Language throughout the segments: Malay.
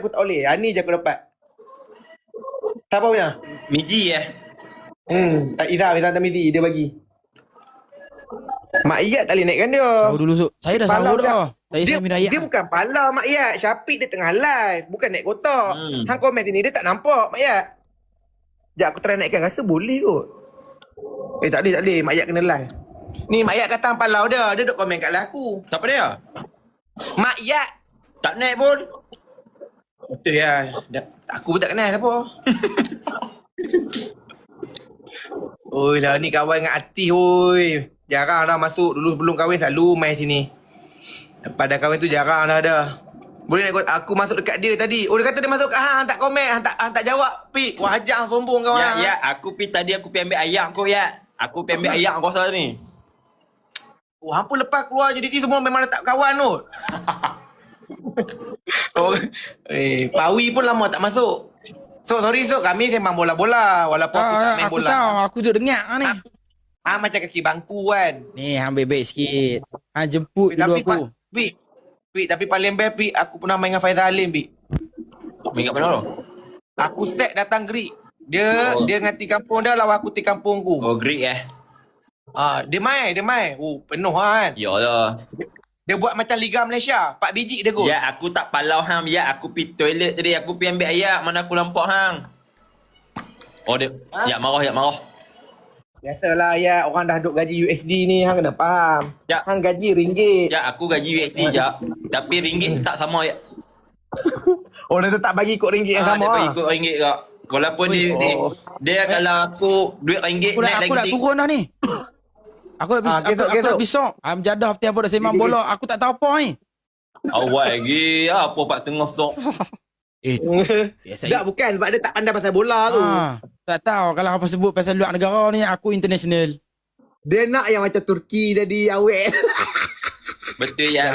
aku tak boleh. Yang ni je aku dapat. Siapa punya? Miji Tak Izam Tamidi dia bagi. Mak Iyat tak boleh naikkan dia. Sahur dulu Sok. Saya dah Palau sahur dah. dah. Saya Dia, sambil rakyat. dia bukan palau Mak Iyat. Syafiq dia tengah live. Bukan naik kotak. Hmm. Hang komen sini dia tak nampak Mak Iyat. Sekejap aku try naikkan. Rasa boleh kot. Tak boleh. Mak Iyat kena live. Ni Mak Iyat kata hang palau dia. Dia duk komen kat live aku. Tak apa dia? Mak Iyat. Tak naik pun. Betul ya. Aku pun tak kenal siapa. Oi lah ni kawan dengan Atif oi. Jarang dah masuk. Dulu sebelum kahwin selalu main sini. Pada kahwin tu jarang dah. Boleh nak aku masuk dekat dia tadi. Oh dia kata dia masuk kat hang tak komen, hang tak jawab. Pi, wah ajak sombong kau hang. Ya, aku pi tadi aku pi ambil ayak kau ya. Aku pi ambil ayak kau rasa ni. Oh hang pun lepas keluar JDT semua memang letak kawan tu. Oh, Pawi pun lama tak masuk. So sorry Sok, kami sembang bola-bola walaupun aku tak main Aku bola. tahu. Aku duduk dengar ni. Macam kaki bangku kan. Ni hang baik-baik sikit. Hang jemput dulu Tapi aku. tapi paling best Pi, aku pernah main dengan Faizal Halim Pi. Main kat mana tu? Aku set datang Greek. Dia ngati kampung dia lawan aku ti kampung aku. Oh, Greek Dia main. Oh, penuh kan. Yalah. Dia buat macam Liga Malaysia. 4 biji dia gol. Ya, aku tak palau hang. Ya, aku pi toilet tadi. Aku pi ambil ayak. Mana aku nampak hang. Oh, dia. Ya, marah. Biasalah ya, orang dah duk gaji USD ni hang kena faham. Ya. Hang gaji ringgit. Ya, aku gaji USD je. Tapi ringgit tak sama ya. Oh, dia tetap bagi ikut ringgit yang Dia sama. bagi ikut ringgit kak. Walaupun dia kalau aku duit ringgit Aku naik dah lagi. turun dah ni. Aku dah Gesok. besok. Jadah hati apa dah sembang bola. Aku tak tahu apa ni. Awal lagi. Apa pak tengah sok. Tak bukan sebab dia tak pandai pasal bola tu. Tak tahu kalau apa sebut pasal luar negara ni aku international. Dia nak yang macam Turki jadi awet. Betul ya.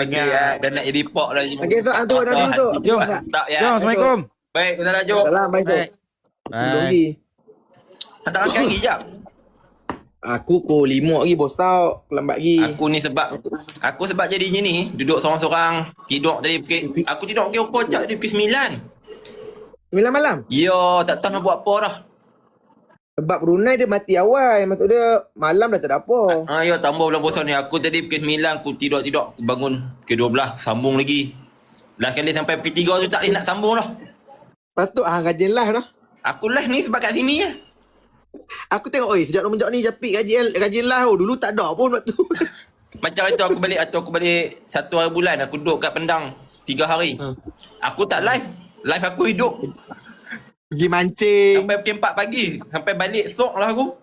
Dan nak jadi pok lah. Okey tu tu dah dulu tu. Jom. Tak ya. Jom, Assalamualaikum. Baik, betul Jom. Salam baik tu. Bye. Tak makan lagi jap. Aku pukul 5 lagi bosau, lambat lagi. Aku sebab jadi macam ni, duduk seorang-seorang, tidur tadi pukul, aku tidur pukul apa je, dia pukul 9. 9 malam. Ya, tak tahu nak buat apa dah. Sebab Brunei dia mati awal, maksud dia malam dah tak ada apa. Ya, tambah bulan puasa ni. Aku tadi pukul 9, aku tidur, aku bangun pukul 12, sambung lagi. Last kali sampai pukul 3 tu tak boleh nak sambung dah. Patut hang gaji live dah. Aku live ni sebab kat sini je. Aku tengok sejak semenjak ni Japik gaji live dulu tak ada pun waktu. Macam itu aku balik 1 hari bulan, aku duduk kat Pendang 3 hari. Aku tak live. Live aku hidup. Pergi mancing, Sampai pukul 4 pagi. Sampai balik sok lah aku.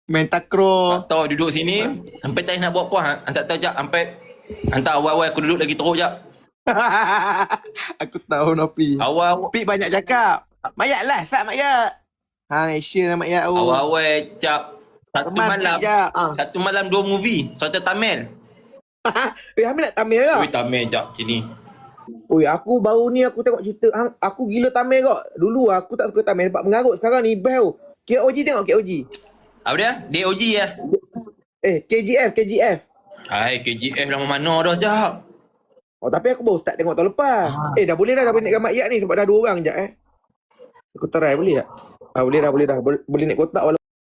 main takraw. Tak tahu duduk sini. Sampai tak nak buat apa. Tak tahu jap. Sampai hantar awal-awal aku duduk lagi teruk jap. Aku tahu Nopi. Awal Pik banyak cakap. Mayak lah, sat Mayak. Hang Asia nama Mayak tu. awal cap satu Teman malam. Pik je. Satu malam 2 movie. Satu Tamil. Hamil nak Tamil ke? Ui Tamil jap sini. Oi, aku baru ni aku tengok cerita aku gila Tamil kok. Dulu aku tak suka Tamil sebab mengarut. Sekarang ni best. KOG tengok KOG. Apa dia? DOG ya. KGF. Hai KGF lama mana dah jap. Oh tapi aku baru start tengok tahun lepas. Dah boleh dah naik gambar Iyat ni sebab dah 2 orang je Aku try boleh tak? Boleh dah. Boleh naik kotak walaupun